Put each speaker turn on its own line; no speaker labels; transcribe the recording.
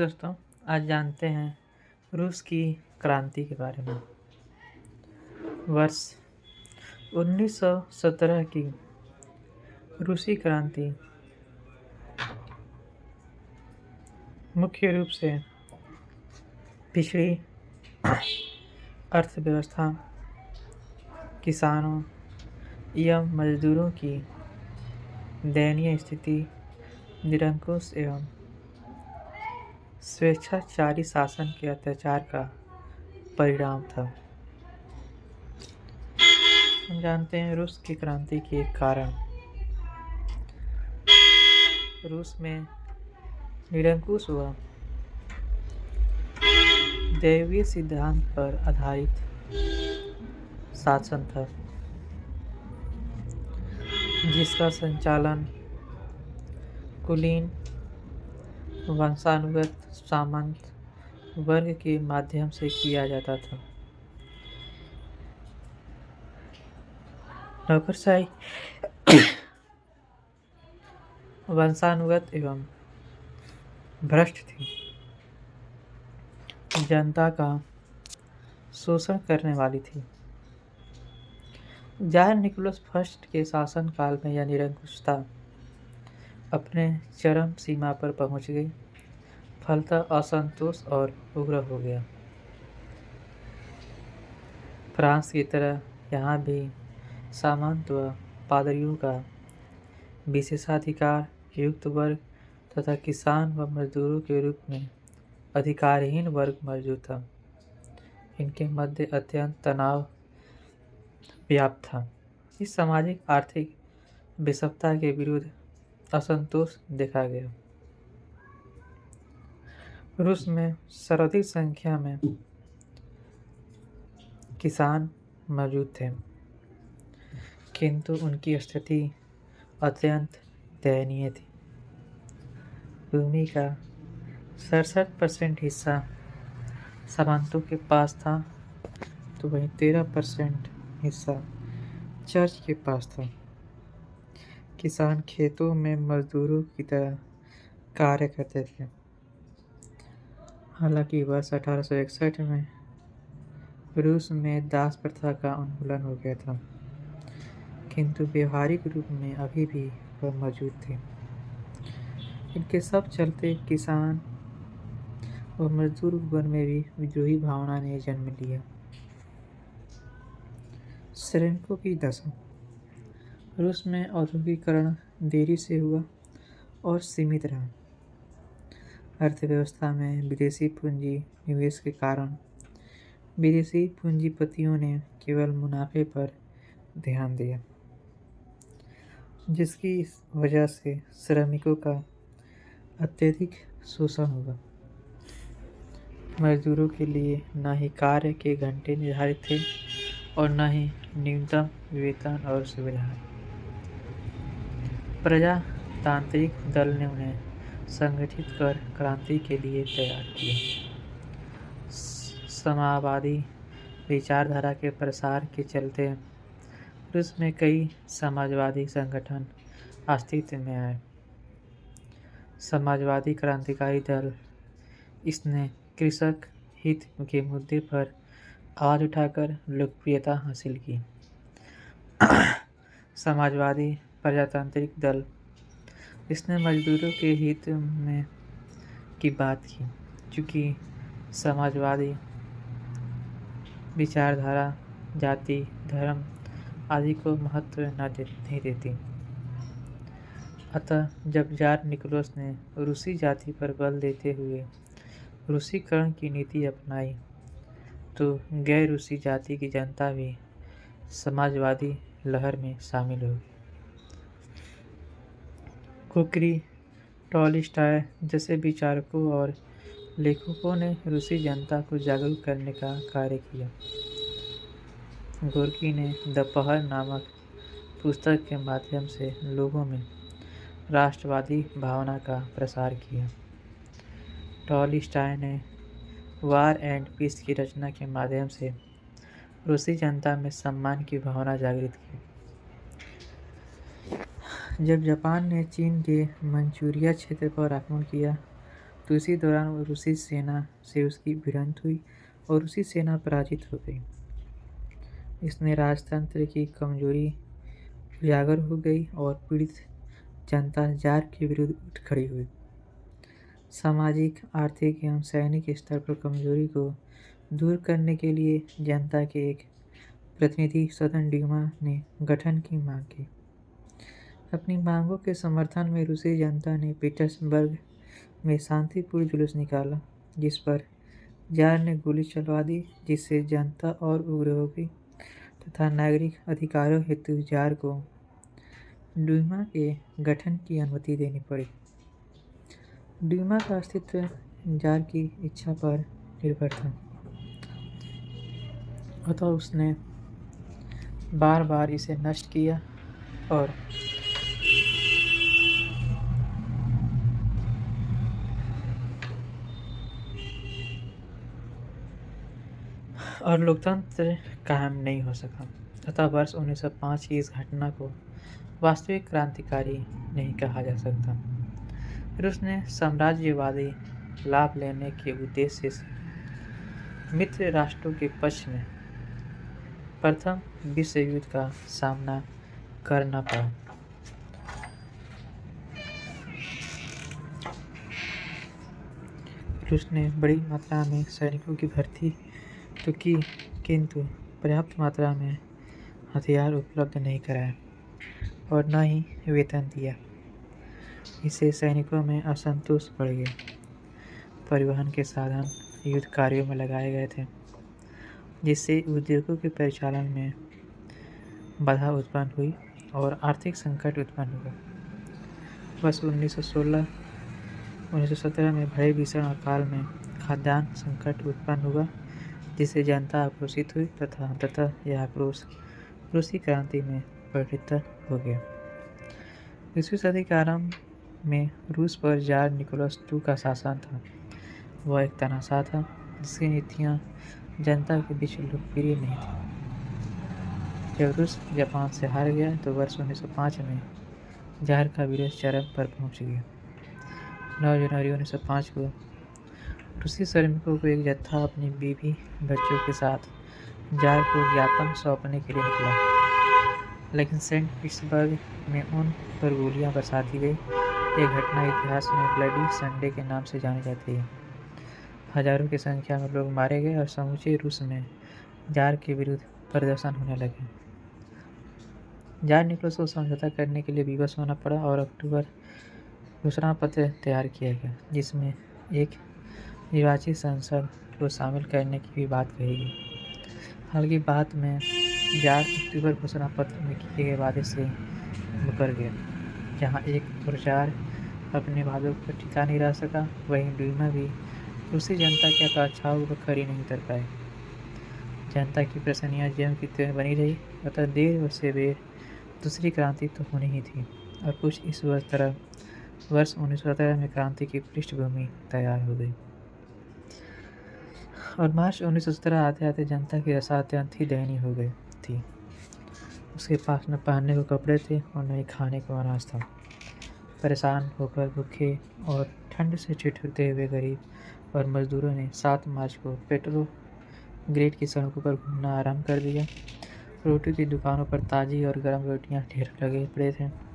दोस्तों, आज जानते हैं रूस की क्रांति के बारे में। वर्ष 1917 की रूसी क्रांति मुख्य रूप से पिछड़ी अर्थव्यवस्था, किसानों एवं मजदूरों की दयनीय स्थिति, निरंकुश एवं स्वेच्छाचारी शासन के अत्याचार का परिणाम था। हम जानते हैं रूस की क्रांति के कारण रूस में निरंकुश हुआ दैवीय सिद्धांत पर आधारित शासन था, जिसका संचालन कुलीन वंशानुगत सामंत वर्ग के माध्यम से किया जाता था। नौकरशाही वंशानुगत एवं भ्रष्ट थी, जनता का शोषण करने वाली थी। जार निकोलस फर्स्ट के शासनकाल में यह निरंकुशता अपने चरम सीमा पर पहुंच गई, फलतः असंतोष और उग्र हो गया। फ्रांस की तरह यहाँ भी सामंत व पादरियों का विशेषाधिकार युक्त वर्ग तथा किसान व मजदूरों के रूप में अधिकारहीन वर्ग मौजूद था। इनके मध्य अत्यंत तनाव व्याप्त था। इस सामाजिक आर्थिक विषमता के विरुद्ध असंतोष देखा गया। रूस में सर्वाधिक संख्या में किसान मौजूद थे, किंतु उनकी स्थिति अत्यंत दयनीय थी। भूमि का 67% हिस्सा सामंतों के पास था, तो वहीं 13% हिस्सा चर्च के पास था। किसान खेतों में मजदूरों की तरह कार्य करते थे। हालांकि वर्ष 1861 में रूस में दास प्रथा का उन्मूलन हो गया था, किंतु व्यवहारिक रूप में अभी भी वह मौजूद थी। इनके सब चलते किसान और मजदूर वर्ग में भी विद्रोही भावना ने जन्म लिया। श्रमिकों की दशा। रूस में औद्योगिकरण देरी से हुआ और सीमित रहा। अर्थव्यवस्था में विदेशी पूंजी निवेश के कारण विदेशी पूंजीपतियों ने केवल मुनाफे पर ध्यान दिया, जिसकी वजह से श्रमिकों का अत्यधिक शोषण हुआ। मजदूरों के लिए न ही कार्य के घंटे निर्धारित थे और न ही न्यूनतम वेतन और सुविधाएं। प्रजातांत्रिक दल ने उन्हें संगठित कर क्रांति के लिए तैयार किया। समाजवादी विचारधारा के प्रसार के चलते रूस में कई समाजवादी संगठन अस्तित्व में आए। समाजवादी क्रांतिकारी दल इसने कृषक हित के मुद्दे पर आवाज उठाकर लोकप्रियता हासिल की। समाजवादी प्रजातांत्रिक दल इसने मजदूरों के हित में की बात की, चूँकि समाजवादी विचारधारा जाति, धर्म आदि को महत्व नहीं देती। अतः जब जार निकोलस ने रूसी जाति पर बल देते हुए रूसीकरण की नीति अपनाई, तो गैर रूसी जाति की जनता भी समाजवादी लहर में शामिल हो गई। कुकरी, टॉलस्टॉय जैसे विचारकों और लेखकों ने रूसी जनता को जागरूक करने का कार्य किया। गोर्की ने द पहर नामक पुस्तक के माध्यम से लोगों में राष्ट्रवादी भावना का प्रसार किया। टॉलस्टॉय ने वार एंड पीस की रचना के माध्यम से रूसी जनता में सम्मान की भावना जागृत की। जब जापान ने चीन के मंचूरिया क्षेत्र पर आक्रमण किया, तो इसी दौरान रूसी सेना से उसकी भिड़ंत हुई और रूसी सेना पराजित हो गई। इसने राजतंत्र की कमजोरी उजागर हो गई और पीड़ित जनता जार के विरुद्ध उठ खड़ी हुई। सामाजिक, आर्थिक एवं सैनिक स्तर पर कमजोरी को दूर करने के लिए जनता के एक प्रतिनिधि सदन ड्यूमा ने गठन की मांग की। अपनी मांगों के समर्थन में रूसी जनता ने पीटर्सबर्ग में शांतिपूर्ण जुलूस निकाला, जिस पर जार ने गोली चलवा दी, जिससे जनता और उग्र हो गई तथा नागरिक अधिकारों हेतु जार को ड्यूमा के गठन की अनुमति देनी पड़ी। ड्यूमा का अस्तित्व जार की इच्छा पर निर्भर था, अतः उसने बार बार इसे नष्ट किया और लोकतंत्र कायम नहीं हो सका। अतः वर्ष 1905 की इस घटना को वास्तविक क्रांतिकारी नहीं कहा जा सकता। रूस ने साम्राज्यवादी लाभ लेने के उद्देश्य से मित्र राष्ट्रों के पक्ष में प्रथम विश्व युद्ध का सामना करना पड़ा। रूस ने बड़ी मात्रा में सैनिकों की भर्ती तो की, किंतु पर्याप्त मात्रा में हथियार उपलब्ध नहीं कराए और न ही वेतन दिया। इससे सैनिकों में असंतोष बढ़ गया। परिवहन के साधन युद्ध कार्यों में लगाए गए थे, जिससे उद्योगों के परिचालन में बाधा उत्पन्न हुई और आर्थिक संकट उत्पन्न हुआ। वर्ष 1917 में भय भीषण अकाल में खाद्यान्न संकट उत्पन्न हुआ, जिससे जनता आक्रोशित हुई तथा अंततः यह आक्रोश रूसी क्रांति में परिणत हो गया। 20वीं सदी के आरंभ में रूस पर जार निकोलस II का शासन था। वह एक तानाशाह था, जिसकी नीतियाँ जनता के बीच लोकप्रिय नहीं थी। जब रूस जापान से हार गया तो वर्ष 1905 में जार का विरोध चरम पर पहुंच गया। 9 जनवरी 1905 को रूसी श्रमिकों को एक जत्था अपनी बीवी बच्चों के साथ जार को ज्ञापन सौंपने के लिए निकला, लेकिन सेंट पीटर्सबर्ग में उन पर गोलियां बरसा दी गई। यह घटना इतिहास में ब्लडी संडे के नाम से जानी जाती है। हजारों की संख्या में लोग मारे गए और समूचे रूस में जार के विरुद्ध प्रदर्शन होने लगे। जार निकोलस को समझौता करने के लिए विवश होना पड़ा और अक्टूबर घोषणा पत्र तैयार किया गया, जिसमें एक निर्वाचित संसद को शामिल करने की भी बात कही गई। हालांकि बाद में जार अक्टूबर घोषणा पत्र में किए गए वादे से मुकर गया। जहां एक और जार अपने वादों पर टिका नहीं रह सका, वहीं ड्यूमा भी रूसी जनता की आकांक्षाओं पर खरी नहीं उतर पाए। जनता की प्रसन्नता ज्यों की त्यों बनी रही, अतः देर से बेर दूसरी क्रांति तो होनी ही थी और कुछ इस तरह वर्ष 1917 में क्रांति की पृष्ठभूमि तैयार हो गई। और मार्च 1917 आते आते जनता की दशा अत्यंत ही दयनीय हो गई थी। उसके पास न पहनने को कपड़े थे और न ही खाने को अनाज था। परेशान होकर भूखे और ठंड से ठिठुरते हुए गरीब और मजदूरों ने 7 मार्च को पेट्रोग्रेड की सड़कों पर घूमना आरंभ कर दिया। रोटी की दुकानों पर ताज़ी और गर्म रोटियां ढेर लगे पड़े थे।